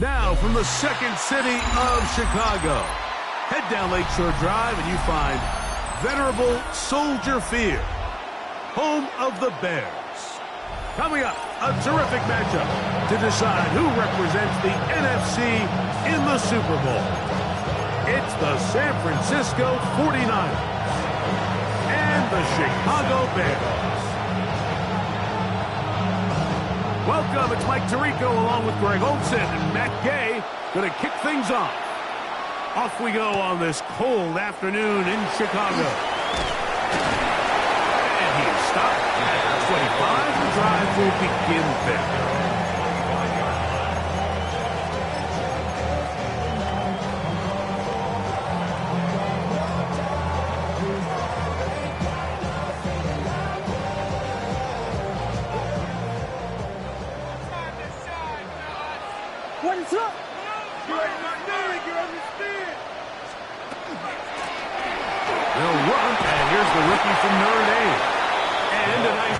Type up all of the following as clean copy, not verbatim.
Now, from the second city of Chicago, head down Lakeshore Drive and you find venerable Soldier Field, home of the Bears. Coming up, a terrific matchup to decide who represents the NFC in the Super Bowl. It's the San Francisco 49ers and the Chicago Bears. Welcome, it's Mike Tirico along with Greg Olson and Matt Gay going to kick things off. Off we go on this cold afternoon in Chicago. And he is stopped at 25. The drive will begin there. What's up? They'll run, and here's the rookie from Notre Dame. And a nice...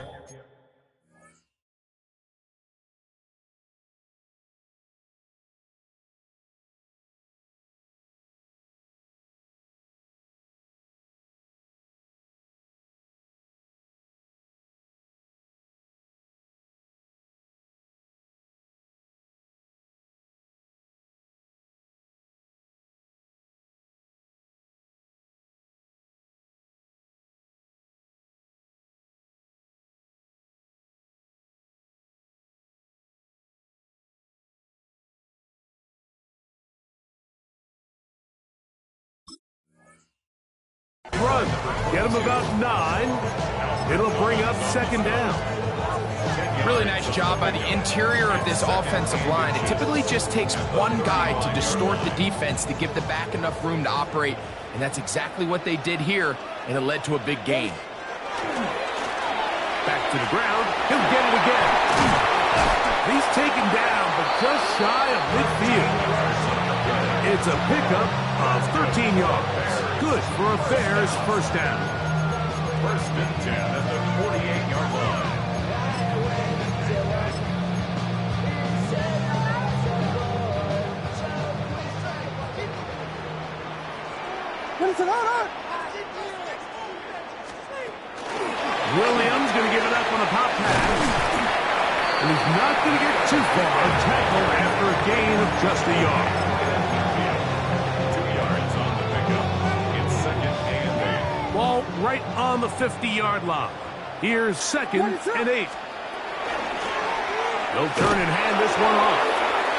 Run. Get him about 9. It'll bring up second down. Really nice job by the interior of this offensive line. It typically just takes one guy to distort the defense to give the back enough room to operate, and that's exactly what they did here, and it led to a big gain. Back to the ground. He'll get it again. He's taken down, but just shy of midfield. It's a pickup of 13 yards. Good for a Bears first down. First and 10 at the 48-yard line. What is it on? Williams going to give it up on a pop pass. And he's not going to get too far. Tackle after a gain of just a yard. 2 yards on the pickup. It's second and 8. Ball right on the 50-yard line. Here's second and 8. They'll turn and hand this one off.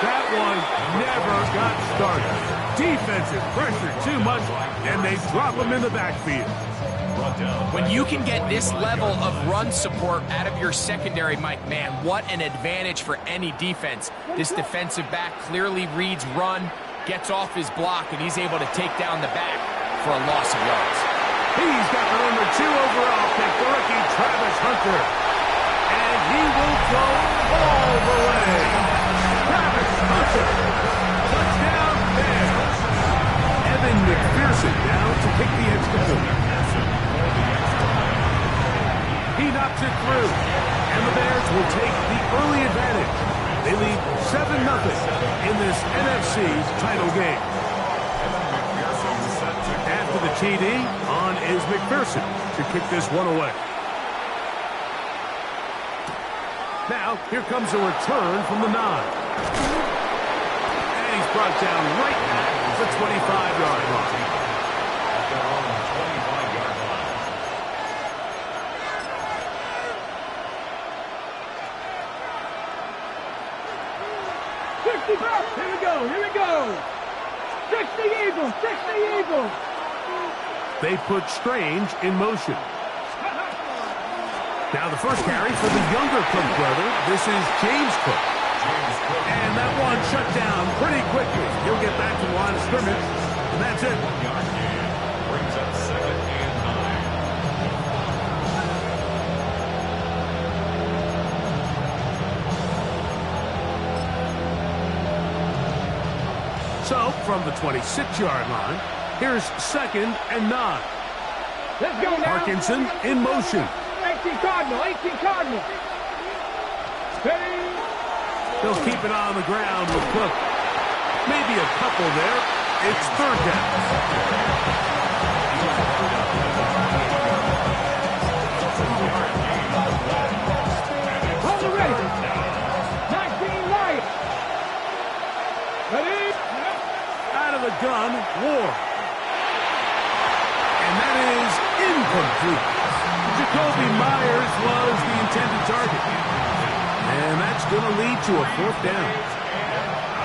That one never got started. Defensive pressure too much, and they drop him in the backfield. When you can get this level of run support out of your secondary, Mike, man, what an advantage for any defense. This defensive back clearly reads run, gets off his block, and he's able to take down the back for a loss of yards. He's got the number 2 overall pick, the rookie Travis Hunter. And he will go all the way. Travis Hunter. Touchdown, Bears. Evan McPherson down to kick the extra point. He knocks it through, and the Bears will take the early advantage. They lead 7-0 in this NFC's title game. After the TD, on is McPherson to kick this one away. Now, here comes a return from the 9. And he's brought down right at the 25-yard line. Here we go. 60 Eagles, 60 Eagles. They put Strange in motion. Now the first carry for the younger Cook brother. This is James Cook. And that one shut down pretty quickly. He'll get back to the line of scrimmage, and that's it. Brings up second and 9. So, from the 26-yard line, here's second and 9. Let's go now. Parkinson in motion. 18 Cardinal. Steady. They'll keep it on the ground with Cook. Maybe a couple there. It's third down. Hold it ready. 19 Lions. Ready? Out of the gun, Ward. And that is incomplete. Jacoby Myers was the intended target. And that's going to lead to a fourth down.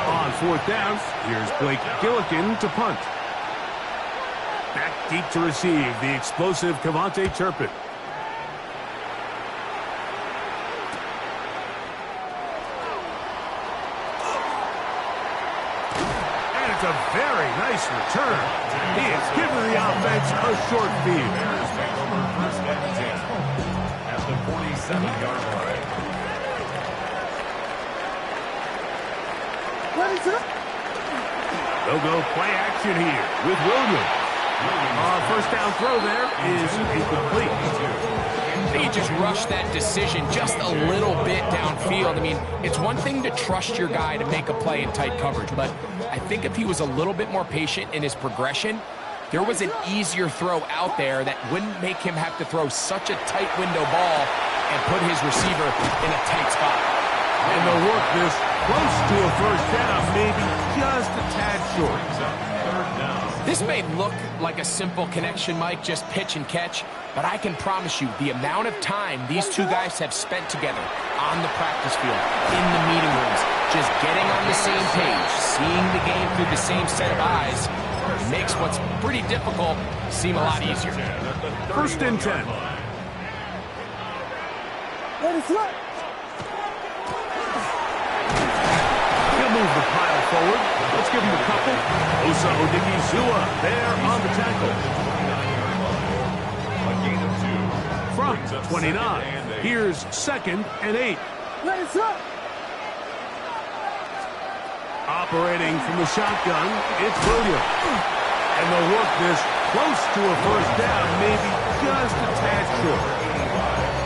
On fourth down, here's Blake Gillikin to punt. Back deep to receive the explosive Kevontae Turpin. And it's a very nice return. He has given the offense a short field. First and 10 at the 47-yard line. They'll go play action here with Williams. First down throw there is incomplete. I think he just rushed that decision just a little bit downfield. I mean, it's one thing to trust your guy to make a play in tight coverage, but I think if he was a little bit more patient in his progression, there was an easier throw out there that wouldn't make him have to throw such a tight window ball and put his receiver in a tight spot. And they'll work this close to a first down, maybe just a tad short. This may look like a simple connection, Mike, just pitch and catch, but I can promise you the amount of time these two guys have spent together on the practice field, in the meeting rooms, just getting on the same page, seeing the game through the same set of eyes, makes what's pretty difficult seem a lot easier. First and 10. He'll move the pile forward. Let's give him a couple. Osa Odigizua there on the tackle. From 29. Here's second and 8. Operating from the shotgun, it's Williams. And they'll work this close to a first down, maybe just a tad short.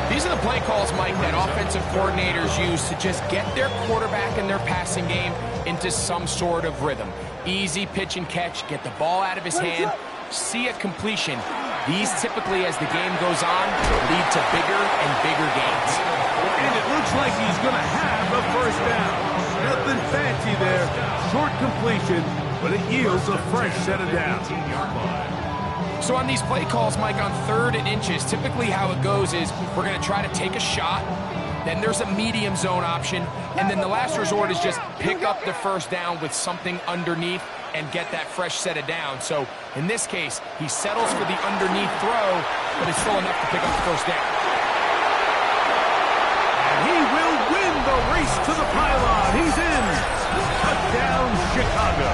These are the play calls, Mike, that offensive coordinators use to just get their quarterback and their passing game into some sort of rhythm. Easy pitch and catch, get the ball out of his hand, see a completion. These typically, as the game goes on, lead to bigger and bigger gains. And it looks like he's going to have a first down. Nothing fancy there. Short completion, but it yields a fresh set of downs. So on these play calls, Mike, on 3rd and inches, typically how it goes is we're going to try to take a shot, then there's a medium zone option, and then the last resort is just pick up the first down with something underneath and get that fresh set of downs. So in this case, he settles for the underneath throw, but it's still enough to pick up the first down. And he will win the race to the pylon. He's in. Touchdown, Chicago.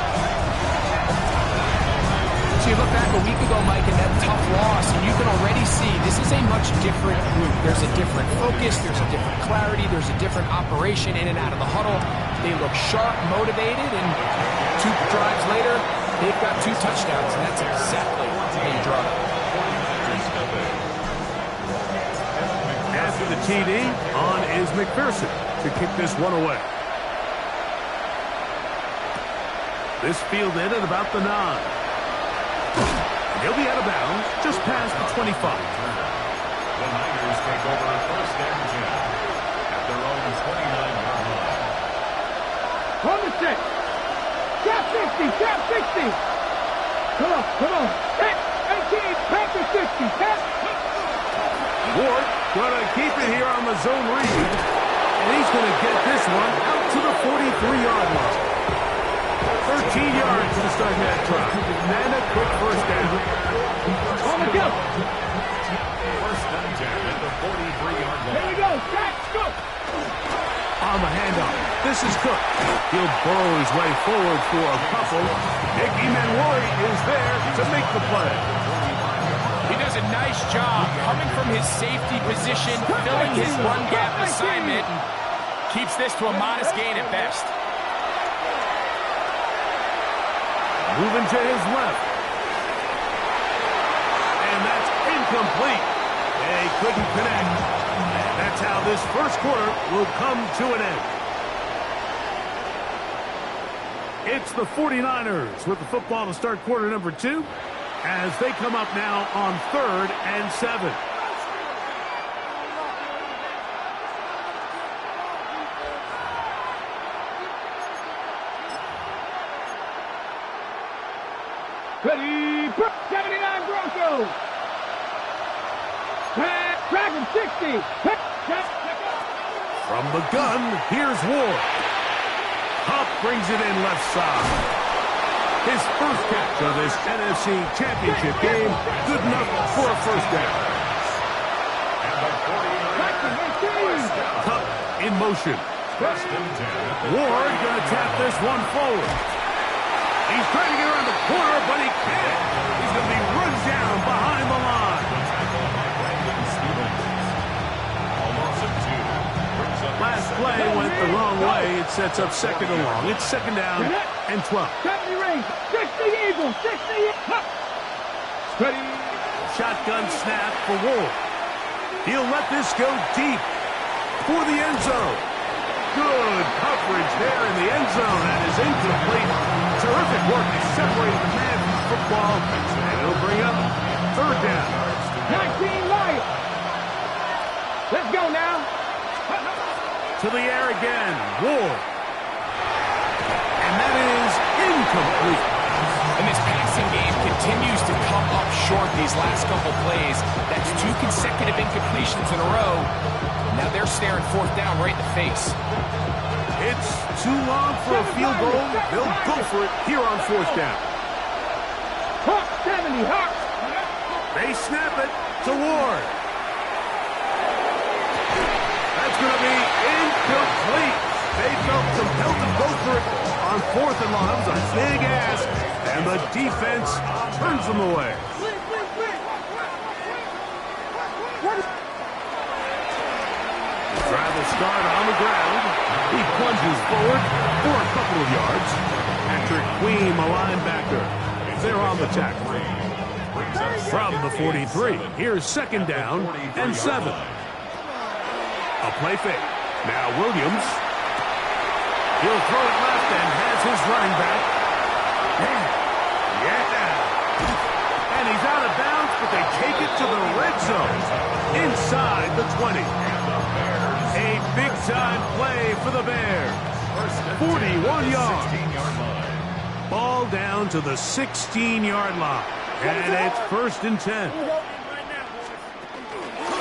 So you look back a week ago, Mike, and that tough loss, and you can already see this is a much different group. There's a different focus, there's a different clarity, there's a different operation in and out of the huddle. They look sharp, motivated, and 2 drives later, they've got 2 touchdowns, and that's exactly how you draw it. After the TD, on is McPherson to kick this one away. This fielded at about the 9. He'll be out of bounds just past the 25. The Niners take over first and 10 at their own 29-yard line. On the set. Gap 60, gap 60. Come on. Set, 18, back to 60. Set. Ward gonna keep it here on the zone read. And he's gonna get this one out to the 43-yard line. 13 yards to start that drive. And a quick first down. On the go. First and 10 at the 43-yard line. Here we go. Jack, Cook. On the handoff, this is Cook. He'll burrow his way forward for a couple. Nick Emanwari is there to make the play. He does a nice job coming from his safety position, filling his run gap assignment, and keeps this to a modest gain at best. Moving to his left. And that's incomplete. They couldn't connect. And that's how this first quarter will come to an end. It's the 49ers with the football to start quarter number 2 as they come up now on 3rd and 7. Ready, 79 Broncos. Track him 60. From the gun, here's Ward. Huff brings it in left side. His first catch of this NFC Championship game, good enough for a first down. Huff in motion. Ward going to tap this one forward. He's trying to get around the corner, but he can't. He's going to be run down behind the line. Last play went the wrong way. It sets up second and long. It's second down and 12. 70 rings, 60 Eagles, 60. Ready. Shotgun snap for Ward. He'll let this go deep for the end zone. Good coverage there in the end zone. That is incomplete. Terrific work to separate the man from the football. And it'll bring up third down. 19 Lions. Let's go now. To the air again. Ward. And that is incomplete. And this passing game continues to come up short these last couple plays. That's 2 consecutive incompletions in a row. Now they're staring fourth down right in the face. It's too long for a field goal. They'll go for it here on fourth down. 70, Hawk. They snap it to Ward. That's going to be incomplete. They felt compelled to go for it on fourth and long. That was a big ask, and the defense turns them away. Try the start on the ground. He plunges forward for a couple of yards. Patrick Queen, the linebacker. They're on the tackle. From the 43, here's second down and 7. A play fake. Now Williams. He'll throw it left and has his running back. Yeah. And he's out of bounds, but they take it to the red zone. Inside the 20. A big-time play for the Bears. 41 yards. Ball down to the 16-yard line. And it's first and 10.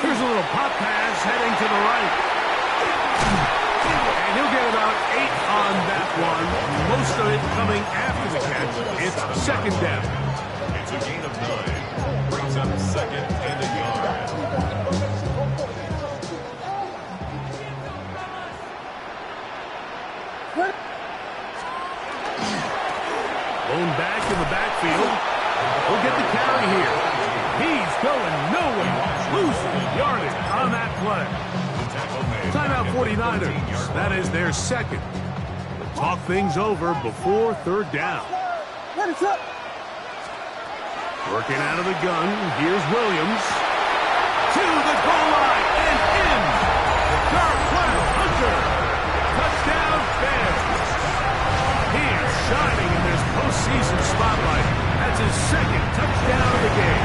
Here's a little pop pass heading to the right. And he'll get about 8 on that one. Most of it coming after the catch. It's second down. It's a gain of 9. Brings up second and a yard. Blown back in the backfield. We'll get the carry here. He's going nowhere. Losing yardage on that play. Timeout 49ers. That is their second. Talk things over before third down. Working out of the gun. Here's Williams. To the goal line and in. Darquez Hunter. Touchdown Bears. He is shining in this postseason spotlight. That's his second touchdown of the game.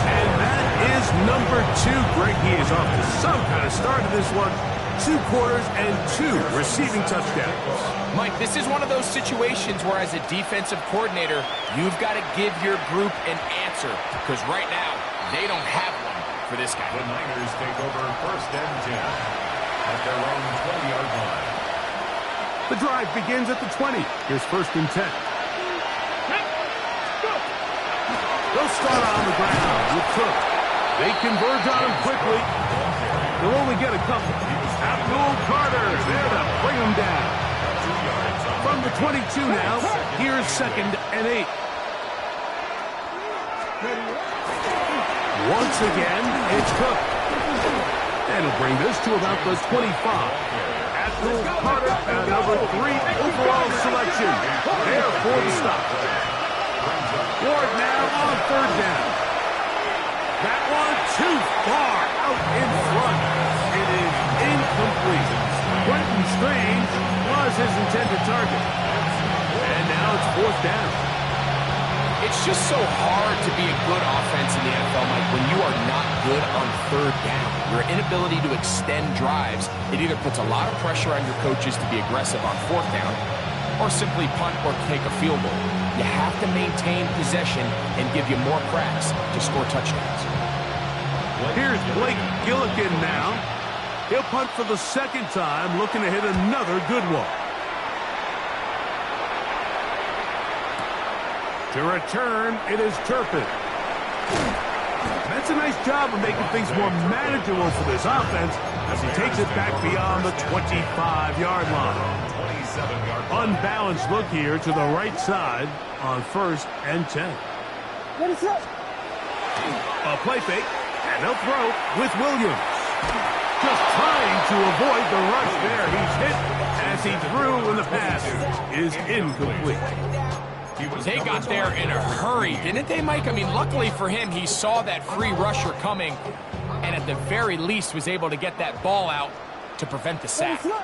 And that is number 2. Greg, he is off to some kind of start to this one. 2 quarters and 2 receiving touchdowns. Mike, this is one of those situations where as a defensive coordinator, you've got to give your group an answer. Because right now, they don't have one for this guy. The Niners take over first and 10 at their own 20-yard line. The drive begins at the 20. Here's first and 10. They'll start on the ground with Cook. They converge on him quickly. They'll only get a couple. Abdul Carter there to bring him down. From the 22 now, here's second and 8. Once again, it's Cook. And he'll bring this to about the 25. Abdul Carter, number 3 overall selection. There for the stop. Ward now on third down. That one too far out in front. It is incomplete. Quentin Strange was was his intended target. And now it's fourth down. It's just so hard to be a good offense in the NFL, Mike, when you are not good on third down. Your inability to extend drives, it either puts a lot of pressure on your coaches to be aggressive on fourth down or simply punt or take a field goal. You have to maintain possession and give you more cracks to score touchdowns. Here's Blake Gillikin now. He'll punt for the second time, looking to hit another good one. To return, it is Turpin. That's a nice job of making things more manageable for this offense as he takes it back beyond the 25-yard line. Unbalanced look here to the right side on 1st and 10. What is up? A play fake, and they'll throw with Williams. Just trying to avoid the rush there. He's hit as he threw, and the pass is incomplete. They got there in a hurry, didn't they, Mike? I mean, luckily for him, he saw that free rusher coming and at the very least was able to get that ball out to prevent the sack. Motion.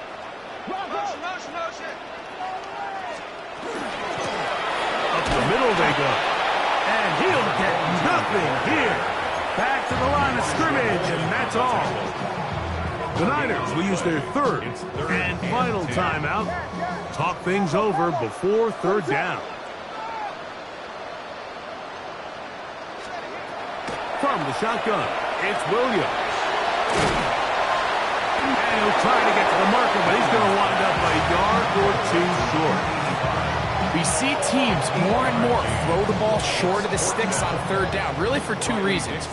Up the middle they go. And he'll get nothing here. Back to the line of scrimmage, and that's all. The Niners will use their third and final timeout. Talk things over before third down. From the shotgun, it's Williams. And he'll try to get to the marker, but he's going to wind up a yard or two short. We see teams more and more throw the ball short of the sticks on third down, really for two reasons.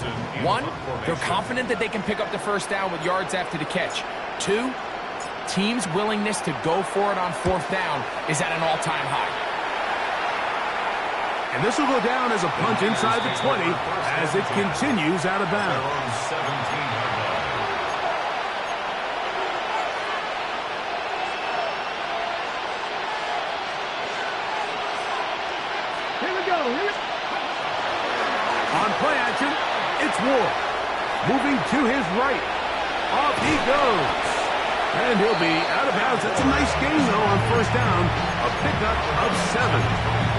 One, they're confident that they can pick up the first down with yards after the catch. Two, teams' willingness to go for it on fourth down is at an all-time high. And this will go down as a punt inside the 20 as it continues out of bounds. Here we go. On play action, it's Ward. Moving to his right. Off he goes. And he'll be out of bounds. That's a nice gain, though, on first down. A pickup of 7.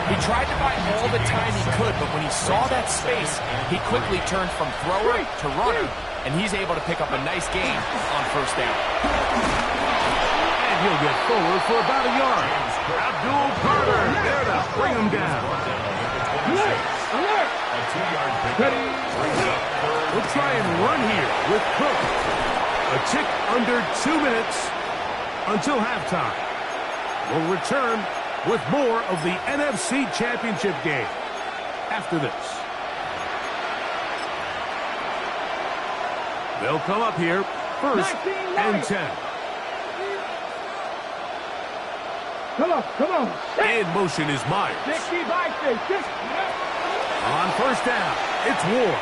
He tried to buy all the time he could, but when he saw that space, he quickly turned from thrower to runner, and he's able to pick up a nice gain on first down. And he'll get forward for about a yard. Abdul Carter there to bring him down. Alert! We'll try and run here with Cook. A tick under 2 minutes until halftime. We'll return with more of the NFC Championship game after this. They'll come up here 1st and 10. Come on. In motion is Myers. 60 by 6. On first down, it's Ward.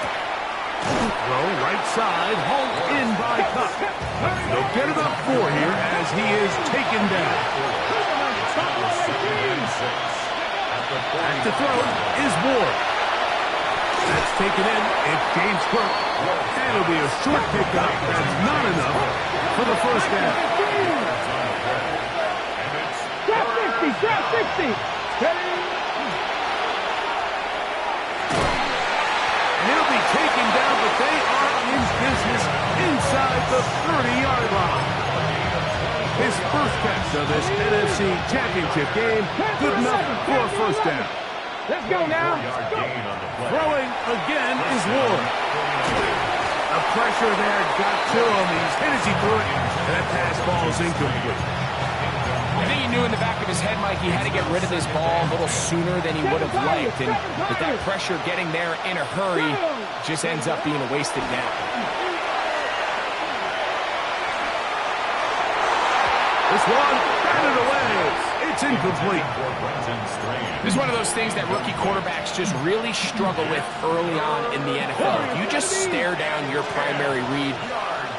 Throw right side, hauled in by Cup. They'll get about 4 here as he is taken down. At the throw is Ward. That's taken in. It's James Cook. And it'll be a short pickup. That's not enough for the first down. Drop 60. And he'll be taken down, but they are in business inside the 30-yard line. His first catch of this NFC Championship game, good enough for a first down. Let's go now. Throwing again is Ward. The pressure there got to him. He's hit as he threw it, and that pass ball is incomplete. I think he knew in the back of his head, Mike, he had to get rid of this ball a little sooner than he would have liked. And with that pressure getting there in a hurry, just ends up being a wasted down. This one, batted away. It's incomplete. This is one of those things that rookie quarterbacks just really struggle with early on in the NFL. If you just stare down your primary read,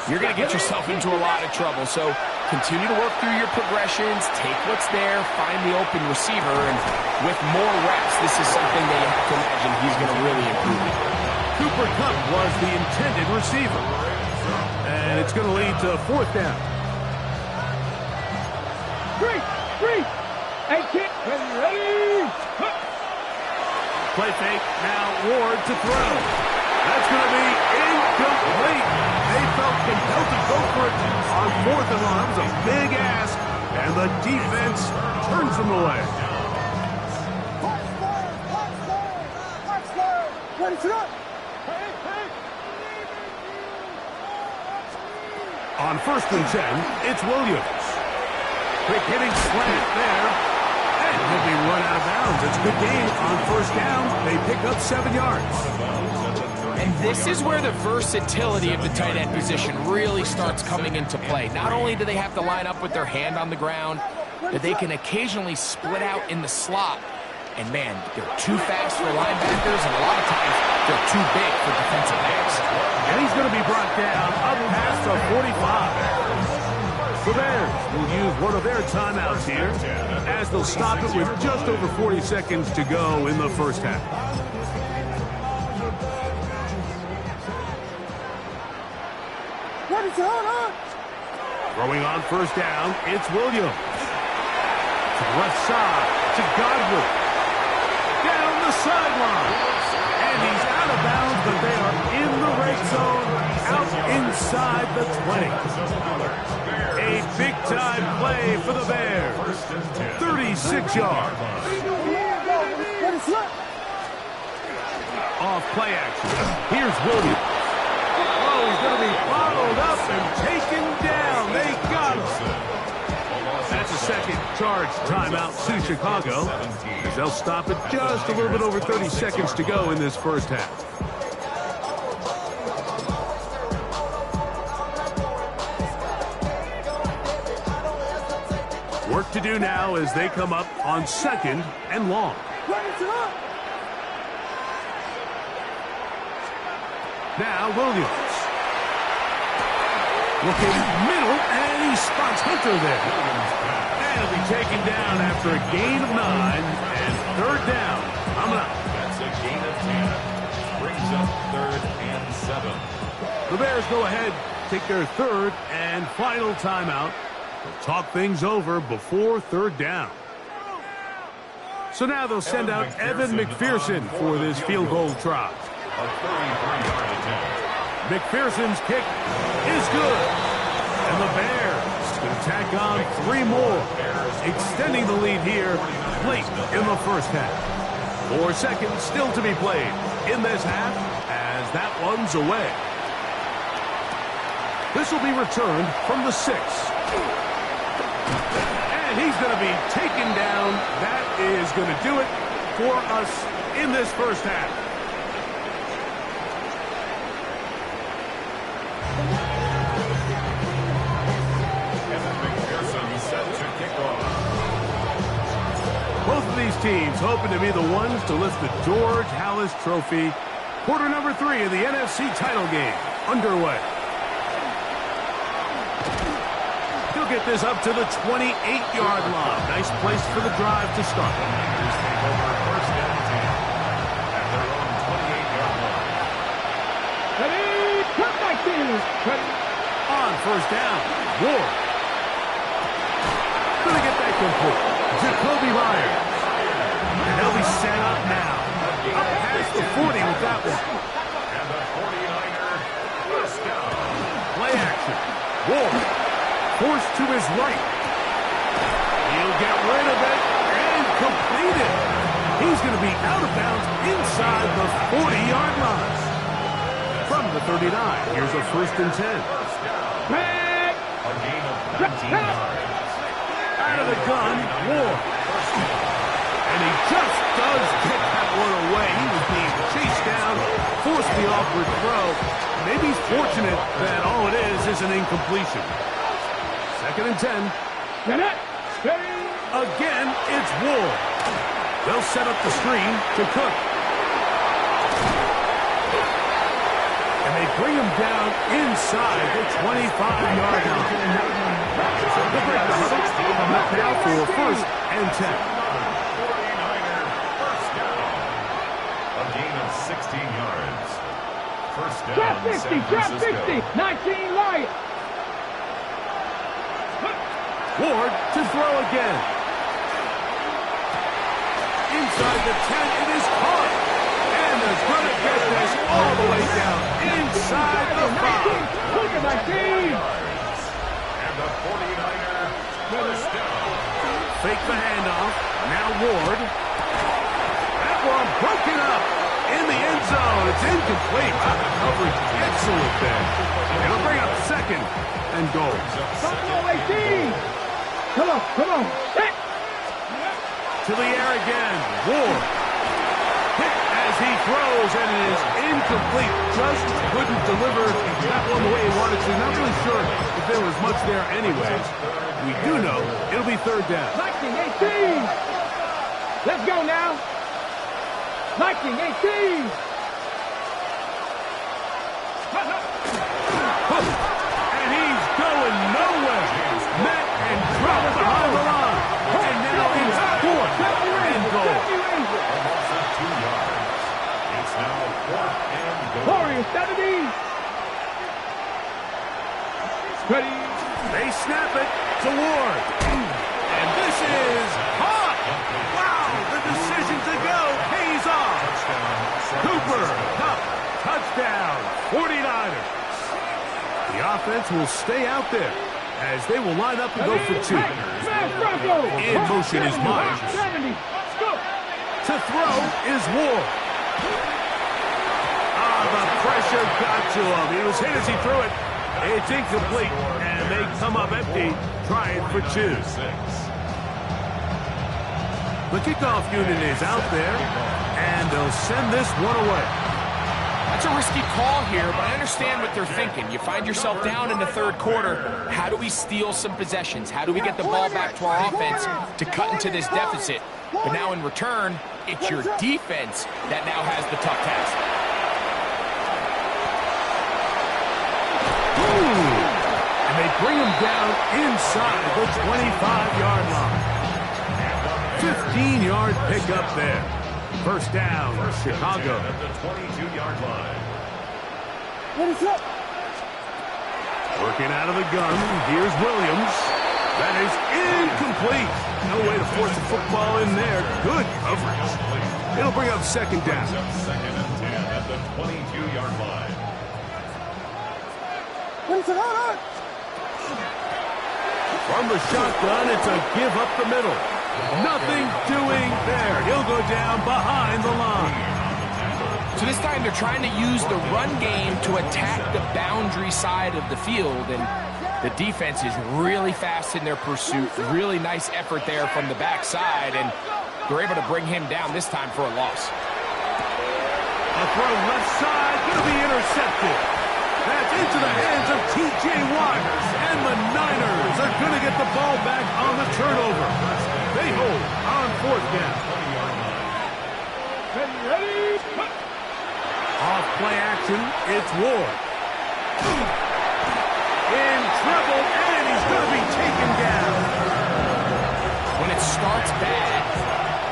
you're going to get yourself into a lot of trouble. So continue to work through your progressions, take what's there, find the open receiver, and with more reps, this is something that you have to imagine he's going to really improve. Cooper Kupp was the intended receiver. And it's going to lead to fourth down. Three. 18. Ready. Play fake. Now Ward to throw. That's going to be incomplete. They felt compelled to go for it on 4th and long. It was a big ask, and the defense turns them away. On 1st and 10, it's Williams. Quick hitting slant there. And he'll be run out of bounds. It's a good game on 1st down. They pick up 7 yards. And this is where the versatility of the tight end position really starts coming into play. Not only do they have to line up with their hand on the ground, but they can occasionally split out in the slot. And man, they're too fast for linebackers, and a lot of times they're too big for defensive backs. And he's going to be brought down up past the 45. The Bears will use one of their timeouts here as they'll stop it with just over 40 seconds to go in the first half. Throwing on 1st down, it's Williams. To the left side, to Godwin. Down the sideline. And he's out of bounds, but they are in the red zone, out inside the 20. A big-time play for the Bears. 36 yards. Off play action. Here's Williams. Oh, he's going to be followed up and taken down. They got him. That's a second charge timeout to Chicago, as they'll stop it just a little bit over 30 seconds to go in this first half. Work to do now as they come up on 2nd and long. Now Williams. Looking middle, and he spots Hunter there. And he'll be taken down after a gain of 9 and 3rd down. Coming up. That's a gain of 10. Brings up 3rd and 7. The Bears go ahead, take their 3rd and final timeout. They'll talk things over before 3rd down. So now they'll send out Evan McPherson for this field goal try. A 33-yard attempt. McPherson's kick is good. And the Bears going to tack on 3 more, extending the lead here late in the first half. 4 seconds still to be played in this half as that one's away. This will be returned from the 6. And he's going to be taken down. That is going to do it for us in this first half. Evan McPherson set to kick off. Both of these teams hoping to be the ones to lift the George Halas Trophy. Quarter number 3 of the NFC title game underway. Get this up to the 28-yard line. Nice place for the drive to start. Bears take over 1st and 10 at their own 28-yard line. Ready, come back in. On 1st down, Ward. Gonna get that complete. Jacoby Myers. And they'll be set up now. Up past the 40 with that one. And the 49er first down. Play action. Ward. Forced to his right. He'll get rid of it and complete it. He's going to be out of bounds inside the 40-yard line. From the 39, here's a 1st and 10. Back. A gain of 19 yards. Out of the gun, Ward. And he just does get that one away. He was being chased down, forced the awkward throw. Maybe he's fortunate that all it is an incompletion. 2nd and 10. Again, it's Ward. They'll set up the screen to Cook. And they bring him down inside the 25-yard line. They'll break the huddle. Come up now for 1st and 10. 49er first down. A gain of 16 yards. First down, Drop 60, San drop Francisco. 60. 19 Lions. Ward to throw again. Inside the 10, it is caught. And they're going to get this all the way down inside the 5. Look at my team. And the 49er first down. Fake the handoff. Now Ward. That one broken up in the end zone. It's incomplete. Coverage excellent there. It'll bring up second and goal. Come on, 18. Come on. Hit. To the air again. Ward. Hit as he throws, and it is incomplete. Just couldn't deliver that one the way he wanted to. Not really sure if there was much there anyways. We do know it'll be third down. Viking 18. Let's go now. Viking 18. And he's going nowhere. Met and dropped behind the line. And now it's fourth and goal. Almost at 2 yards. It's now 4th and goal. Warriors 70. Ready. They snap it to Ward. And this is hot. Wow, the decision to go pays off. Cooper, Cup, touchdown, 49ers. The offense will stay out there as they will line up and go for 2. In motion is Myers. 70. Let's go. To throw is Ward. The pressure got to him. He was hit as he threw it. It's incomplete, and they come up empty, trying for 2. The kickoff unit is out there, and they'll send this one away. That's a risky call here, but I understand what they're thinking. You find yourself down in the third quarter. How do we steal some possessions? How do we get the ball back to our offense to cut into this deficit? But now in return, it's your defense that now has the tough task. And they bring him down inside the 25-yard line. 15-yard pickup there. First down, Chicago. At the 22-yard line. Working out of the gun. Here's Williams. That is incomplete. No way to force the football in there. Good coverage. It'll bring up second down. Second and 10 at the 22-yard line. From the shotgun, it's a give up the middle. Nothing doing there. He'll go down behind the line. So this time they're trying to use the run game to attack the boundary side of the field, and the defense is really fast in their pursuit. Really nice effort there from the backside, and they're able to bring him down this time for a loss. A throw left side, going to be intercepted. That's into the hands of T.J. Watt, and the Niners are going to get the ball back on the turnover. They hold on fourth down. Ready. Off play action, it's Ward. In trouble, and he's going to be taken down. When it starts bad,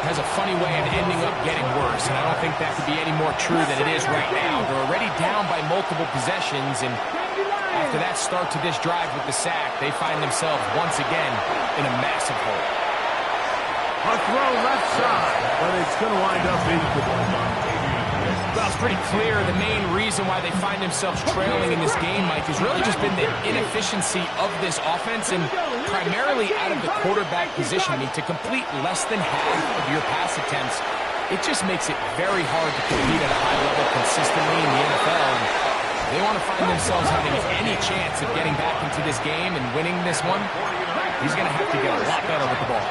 it has a funny way of ending up getting worse, and I don't think that could be any more true than it is right now. They're already down by multiple possessions, and after that start to this drive with the sack, they find themselves once again in a massive hole. A throw left side, but it's going to wind up incomplete. Well, it's pretty clear the main reason why they find themselves trailing in this game, Mike, has really just been the inefficiency of this offense and primarily out of the quarterback position. I mean, to complete less than half of your pass attempts, it just makes it very hard to compete at a high level consistently in the NFL. And they want to find themselves having any chance of getting back into this game and winning this one. He's going to have to get a lot better with the ball.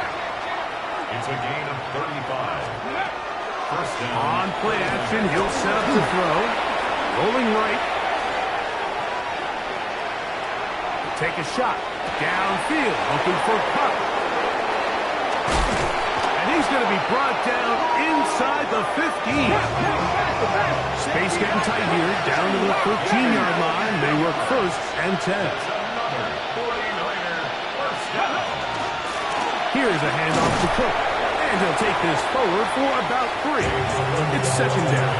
It's a gain of 35. First down. On play action, he'll set up to throw. Rolling right. Take a shot. Downfield, looking for Cup. And he's going to be brought down inside the 15. Space getting tight here, down to the 13-yard line. They work first and 10. Here's a handoff to Cook. And he'll take this forward for about 3. It's second down.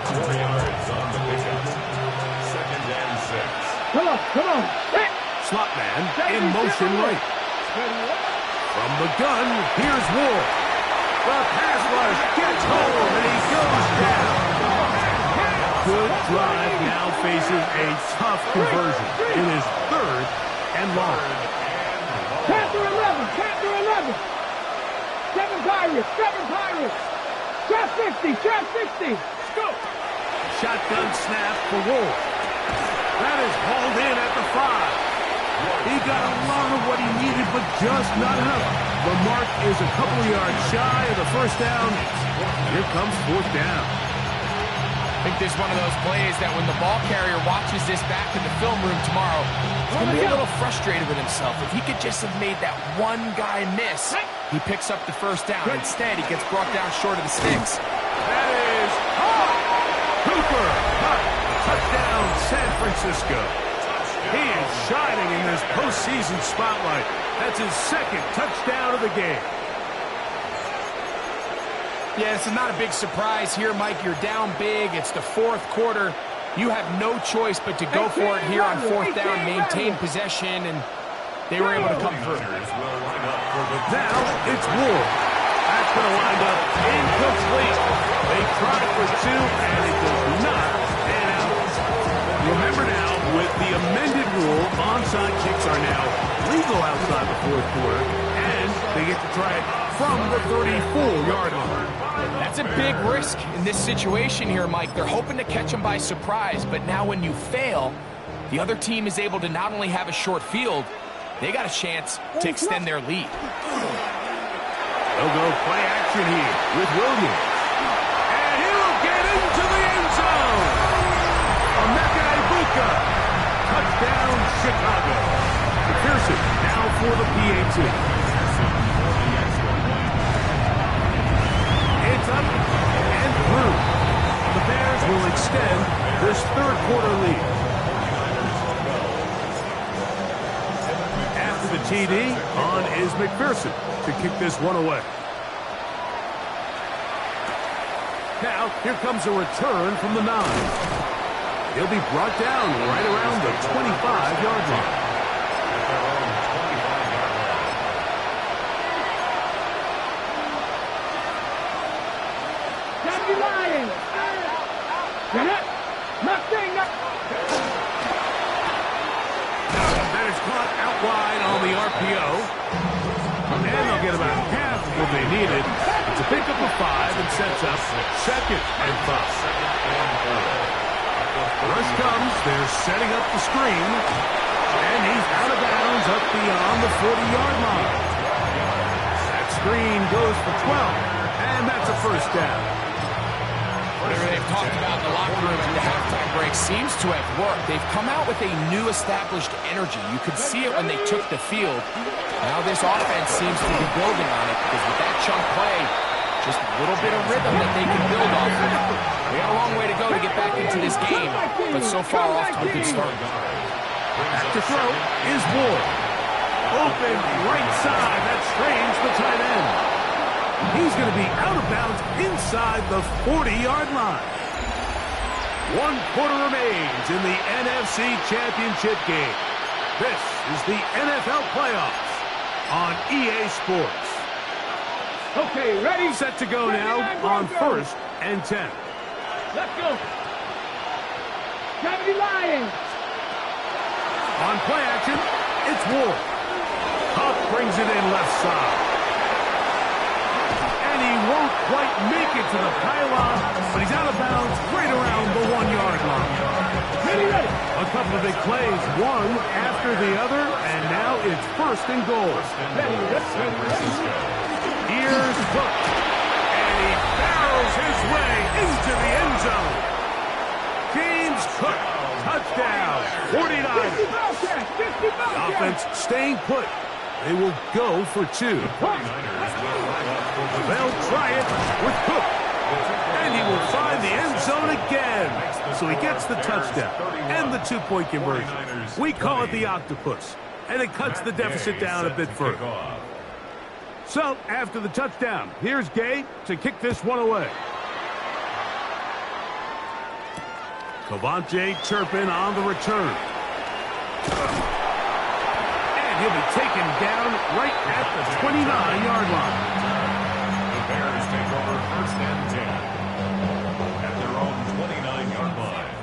4 yards on the pickup. Second and 6. Come on. Hit. Slot man in motion right. From the gun, here's Ward. The pass rush gets home, and he goes down. Good drive now faces a tough conversion. It is 3rd and long. Count to 11. 7 Pirates. Trap 60. Go. Shotgun snap for Ward. That is hauled in at the 5. He got a lot of what he needed, but just not enough. The mark is a couple of yards shy of the first down. Here comes 4th down. I think this is one of those plays that when the ball carrier watches this back in the film room tomorrow, he's going to be a little frustrated with himself. If he could just have made that one guy miss, he picks up the first down. Instead, he gets brought down short of the sticks. That is Cooper. Touchdown, San Francisco. He is shining in this postseason spotlight. That's his 2nd touchdown of the game. Yeah, this is not a big surprise here, Mike. You're down big. It's the 4th quarter. You have no choice but to go for it here on 4th down, maintain possession, and they were able to come through. Now it's Ward. That's going to wind up incomplete. They tried for 2, and it does not pan out. Remember now, with the amended rule, onside kicks are now legal outside the 4th quarter, and they get to try it from the 34-yard line. That's a big risk in this situation here, Mike. They're hoping to catch him by surprise, but now when you fail, the other team is able to not only have a short field, they got a chance to extend their lead. They'll go play action here with Williams. And he'll get into the end zone. Emeka Egbuka. Touchdown, Chicago. Pearson now for the PAT. It's up and through. The Bears will extend this 3rd quarter lead. After the TD, on is McPherson to kick this one away. Now, here comes a return from the 9. He'll be brought down right around the 25-yard line. That is caught out wide on the RPO. And they'll get about half of what they needed. It's a pickup of 5 and sets up 2nd and 5. Rush comes. They're setting up the screen. And he's out of bounds up beyond the 40-yard line. That screen goes for 12. And that's a first down. Whatever they've talked about in the locker room at the halftime break seems to have worked. They've come out with a new established energy. You could see it when they took the field. Now this offense seems to be building on it because with that chunk play, just a little bit of rhythm that they can build off of. They got a long way to go to get back into this game, but so far off to a good start. Back to throw is Ward. Open right side. That strains the tight end. He's going to be out of bounds inside the 40-yard line. 1 quarter remains in the NFC Championship game. This is the NFL Playoffs on EA Sports. Okay, ready? Set to go now on 1st and 10. Let's go. Gravity Lions. On play action, it's Ward. Huff brings it in left side. And he won't quite make it to the pylon, but he's out of bounds right around the 1-yard line. Ready. A couple of big plays, one after the other, and now it's 1st and goal. Here's Cook, and he barrels his way into the end zone. James Cook, touchdown, 49ers. The offense staying put. They will go for 2. They'll try it with Cook. And he will find the end zone again. So he gets the touchdown and the 2-point conversion. We call it the octopus. And it cuts the deficit down a bit further. So, after the touchdown, here's Gay to kick this one away. Cavante Turpin on the return. And he'll be taken down right at the 29-yard line. The Bears take over first and 10 at their own 29-yard line.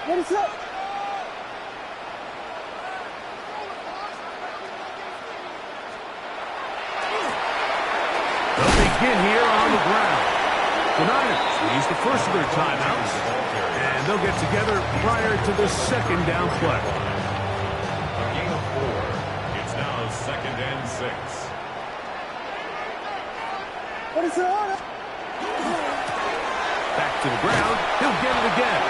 What is up? They'll begin here on the ground. The Niners use the first of their timeouts, and they'll get together prior to the second down play. A gain of 4. It's now second and 6. What is up? Back to the ground. He'll get it again.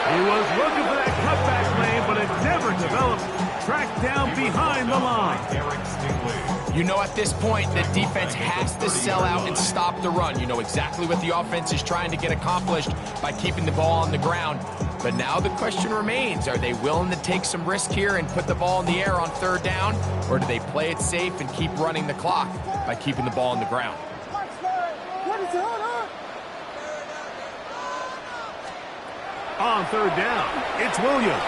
He was looking for that cutback lane, but it never developed. Tracked down behind the line. Eric Stingley. You know at this point the defense has to sell out and stop the run. You know exactly what the offense is trying to get accomplished by keeping the ball on the ground. But now the question remains, are they willing to take some risk here and put the ball in the air on third down? Or do they play it safe and keep running the clock by keeping the ball on the ground? What is on? On third down, it's Williams.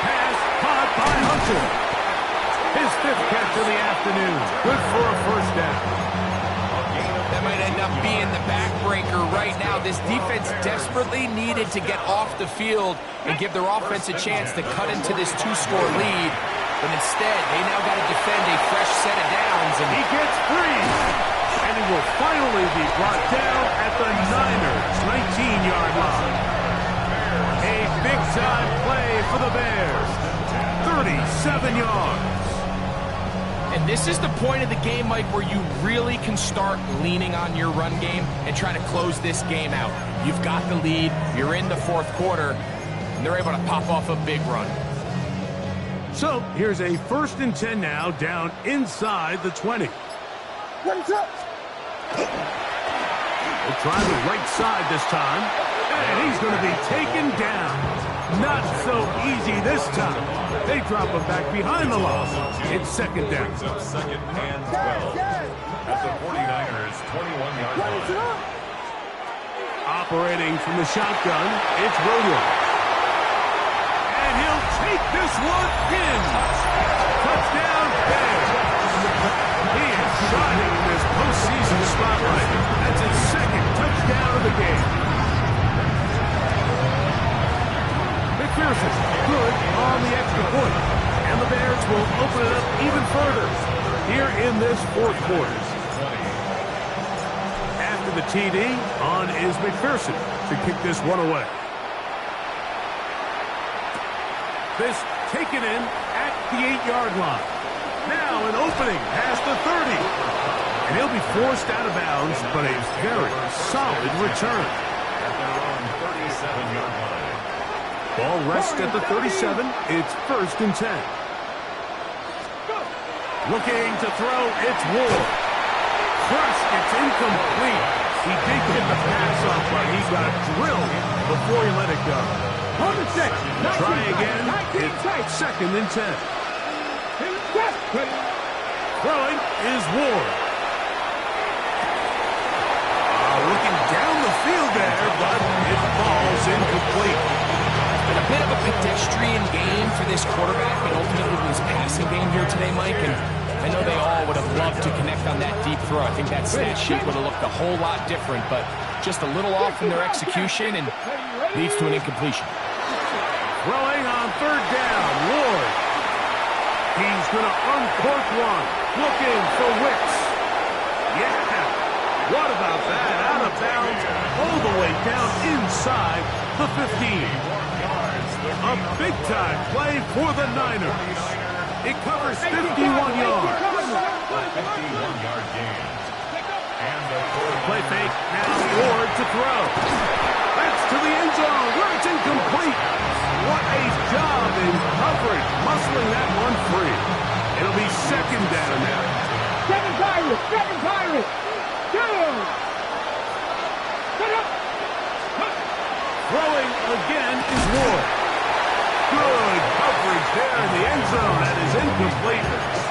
Pass caught by Hunter. His 5th catch of the afternoon. Good for a first down. That might end up being the backbreaker right now. This defense desperately needed to get off the field and give their offense a chance to cut into this 2-score lead. But instead, they now got to defend a fresh set of downs. And he gets free. And he will finally be brought down at the Niners' 19-yard line. A big-time play for the Bears. 37 yards. And this is the point of the game, Mike, where you really can start leaning on your run game and try to close this game out. You've got the lead, you're in the 4th quarter, and they're able to pop off a big run. So here's a 1st and 10 now, down inside the 20. What is up? They'll try the right side this time, and he's going to be taken down. Not so easy this time. They drop him back behind the line. It's second down. Second and 12 at the 49ers' 21-yard line. Operating from the shotgun, it's Williams. And he'll take this one in. Touchdown, Bears. He is shining in this postseason spotlight. That's his 2nd touchdown of the game. McPherson, good on the extra point. And the Bears will open it up even further here in this 4th quarter. After the TD, on is McPherson to kick this one away. This taken in at the 8-yard line. Now an opening past the 30. And he'll be forced out of bounds, but a very solid return. At their own 37-yard line. Ball rests at the 37. It's 1st and 10. Looking to throw, it's Ward. Crushed, it's incomplete. He did get the pass off, but he got drilled before he let it go. Hold the set. Try again. It's 2nd and 10. Throwing is Ward. Looking down the field there, but it falls incomplete. Been a bit of a pedestrian game for this quarterback and ultimately his passing game here today, Mike. And I know they all would have loved to connect on that deep throw. I think that stat sheet would have looked a whole lot different, but just a little off in their execution and leads to an incompletion. Throwing on 3rd down, Ward. He's going to uncork one. Looking for Wicks. Yeah. What about that? Out of bounds all the way down inside the 15. A big-time play for the Niners. It covers 51 yards. 51-yard gain. And the Play fake. Now Ward to throw. That's to the end zone where it's incomplete. What a job in coverage, muscling that one free. It'll be 2nd down now. 7 Pirates! 7 Pirates! Down! Throwing again is Ward. Good coverage there in the end zone. That is incomplete.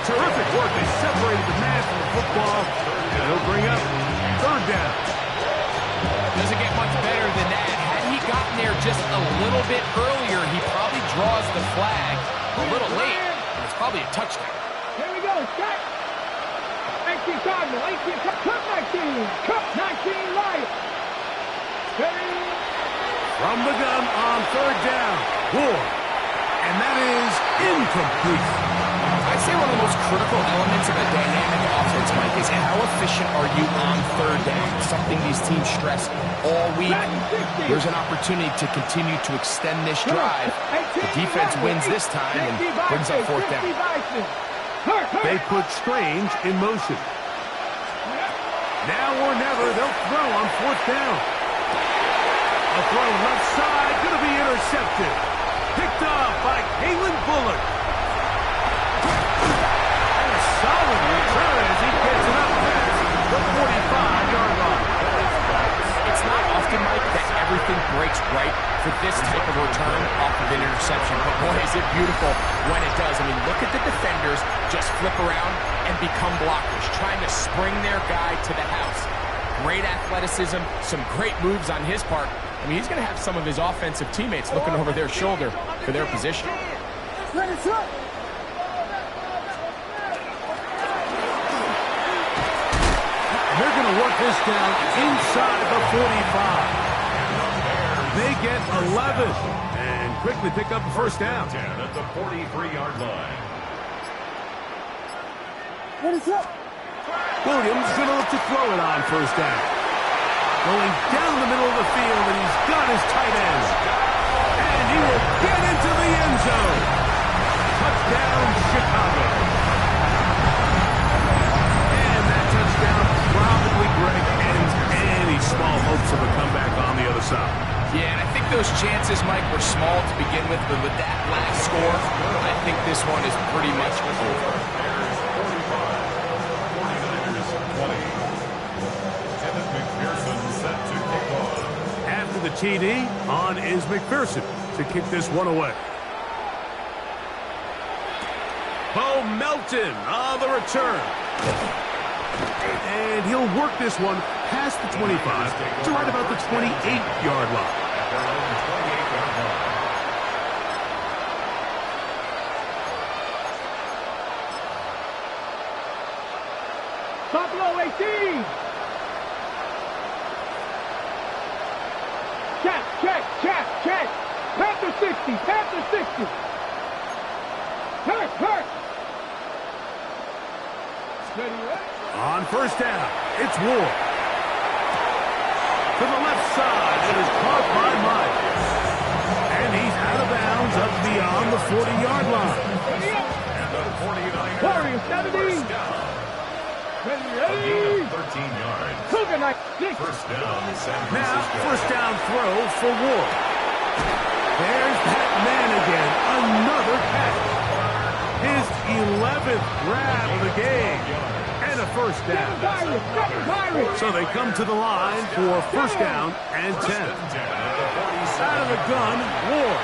Terrific work. They separated the man from the football. And he'll bring up 3rd down. Doesn't get much better than that. Had he gotten gotten there just a little bit earlier, he probably draws the flag a little late, and it's probably a touchdown. Here we go, Scott. 18 Cardinal, 18, Cup 19, Cup 19 Lions. From the gun on third down, Ward. And that is incomplete. I'd say one of the most critical elements of a dynamic offense, Mike, is how efficient are you on third down? Something these teams stress all week. There's an opportunity to continue to extend this drive. The defense wins this time and brings up fourth down. They put Strange in motion. Now or never, they'll throw on fourth down. A throw left side, going to be intercepted. Picked up by Kalen Bullock. And a solid return as he gets it up past the 45-yard line. It's not often, Mike, that everything breaks right for this type of return off of an interception. But boy, is it beautiful when it does. I mean, look at the defenders just flip around and become blockers, trying to spring their guy to the house. Great athleticism, some great moves on his part. I mean, he's going to have some of his offensive teammates looking over their shoulder for their position. And they're going to work this down inside the 45. They get 11 and quickly pick up the first down. At the 43-yard line. What is up? Williams going to look to throw it on first down. Going down the middle of the field, and he's got his tight end. And he will get into the end zone. Touchdown, Chicago. And that touchdown probably, Greg, ends any small hopes of a comeback on the other side. Yeah, and I think those chances, Mike, were small to begin with, but with that last score, I think this one is pretty much over. After the TD, on is McPherson to kick this one away. Bo Melton on the return. And he'll work this one past the 25 to right about the 28-yard line. Buffalo 18. Check. Panther 60. Hurt. On first down, it's Ward. To the left side, it is caught by Myers. And he's out of bounds up beyond the 40-yard line. And the 49ers. Warriors 70. Ready. 13 yards. Cougar Knight. First down, San Francisco. Now, first down throw for Ward. There's that man again. Another catch. His 11th grab of the game. And a first down. So they come to the line for first down and 10. Out of the gun, Ward.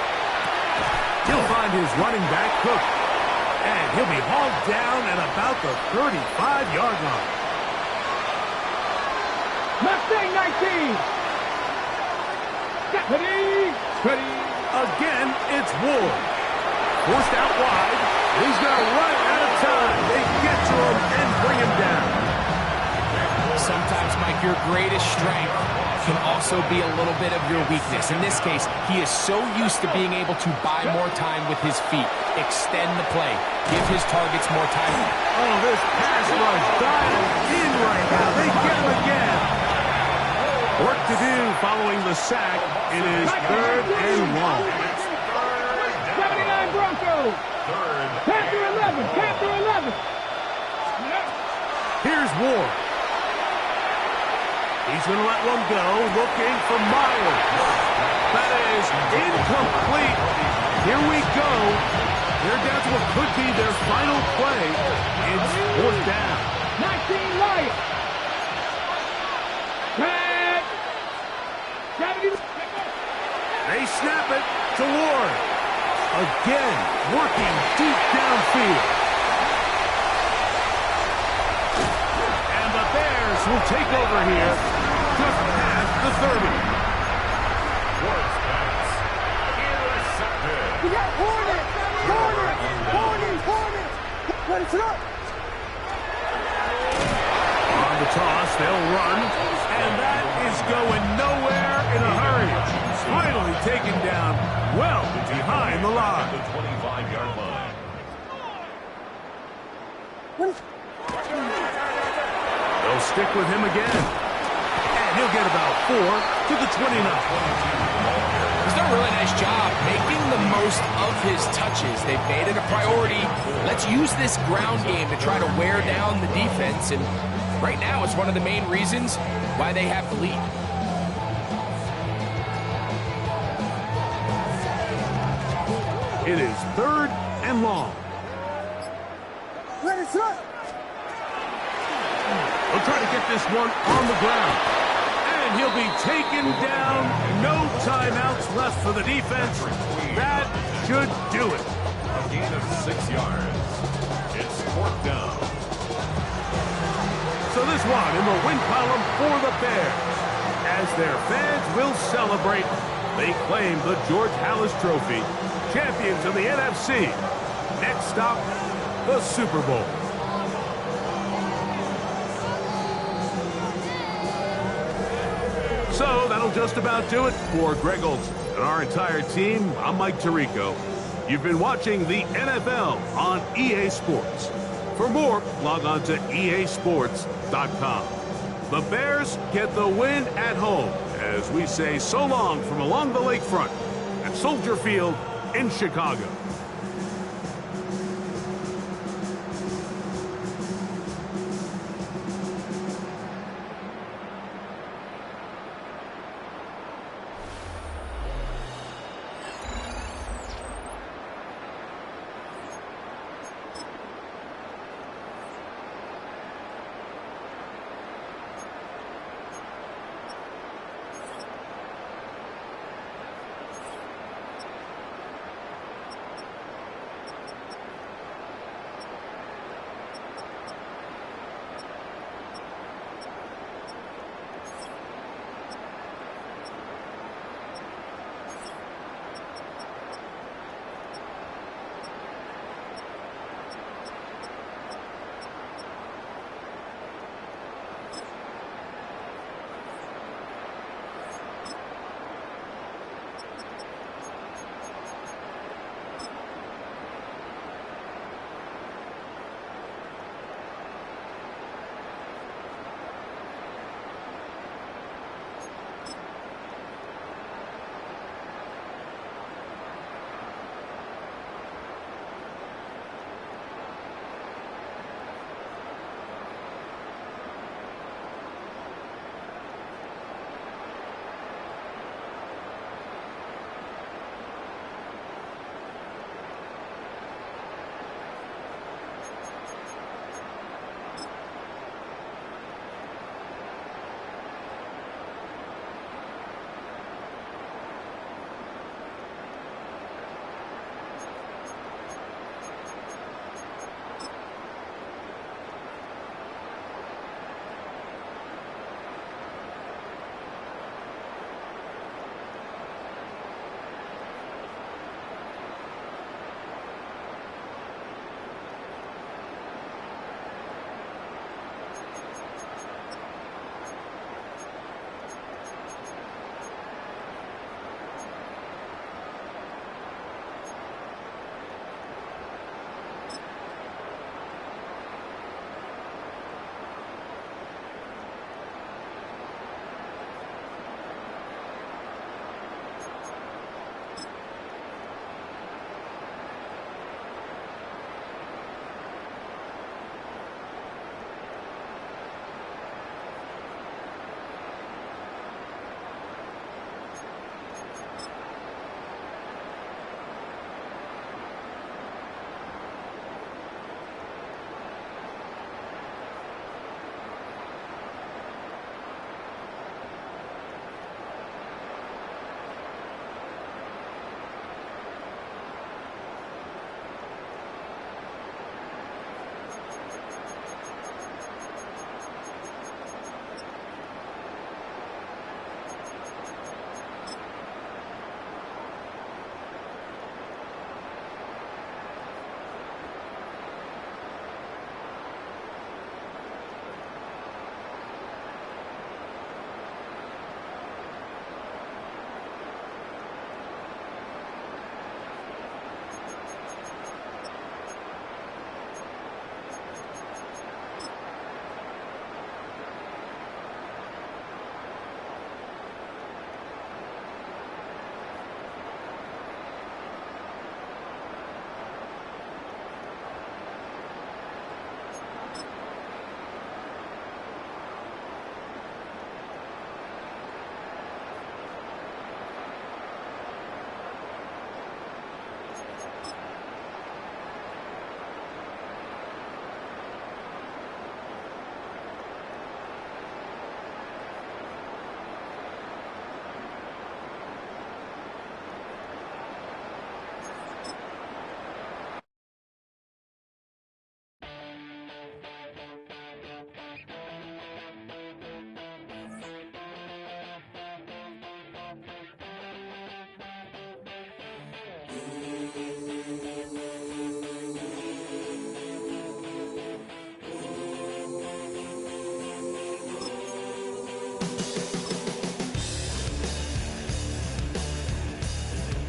He'll find his running back, Cook. And he'll be hauled down at about the 35-yard line. Mustang 19. Ready. Again, it's Ward. Forced out wide. He's going to run out of time. They get to him and bring him down. Sometimes, Mike, your greatest strength can also be a little bit of your weakness. In this case, he is so used to being able to buy more time with his feet, extend the play, give his targets more time. Oh, this pass rush dialed in right now. They get him again. Work to do following the sack. It is third and long. 79 Broncos. Panther 11. Here's Ward. He's going to let one go, looking for Myers. That is incomplete. Here we go. They're down to what could be their final play. It's fourth down. 19 Lions. They snap it to Ward. Again, working deep downfield. And the Bears will take over here just past the 30. Ward's back On the toss, they'll run, and that is going nowhere in a hurry. Finally taken down well behind the line. The 25-yard line. They'll stick with him again. And he'll get about 4 to the 29. He's done a really nice job making the most of his touches. They've made it a priority. Let's use this ground game to try to wear down the defense. And right now, it's one of the main reasons why they have the lead. It is 3rd and long. They'll try to get this one on the ground. And he'll be taken down. No timeouts left for the defense. That should do it. A gain of 6 yards. It's 4th down. So this one in the win column for the Bears. As their fans will celebrate, they claim the George Halas Trophy. Champions of the NFC. Next stop, the Super Bowl. So that'll just about do it for Greg Olsen and our entire team. I'm Mike Tirico. You've been watching the NFL on EA Sports. For more, log on to easports.com. The Bears get the win at home as we say so long from along the lakefront at Soldier Field in Chicago.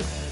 Niners.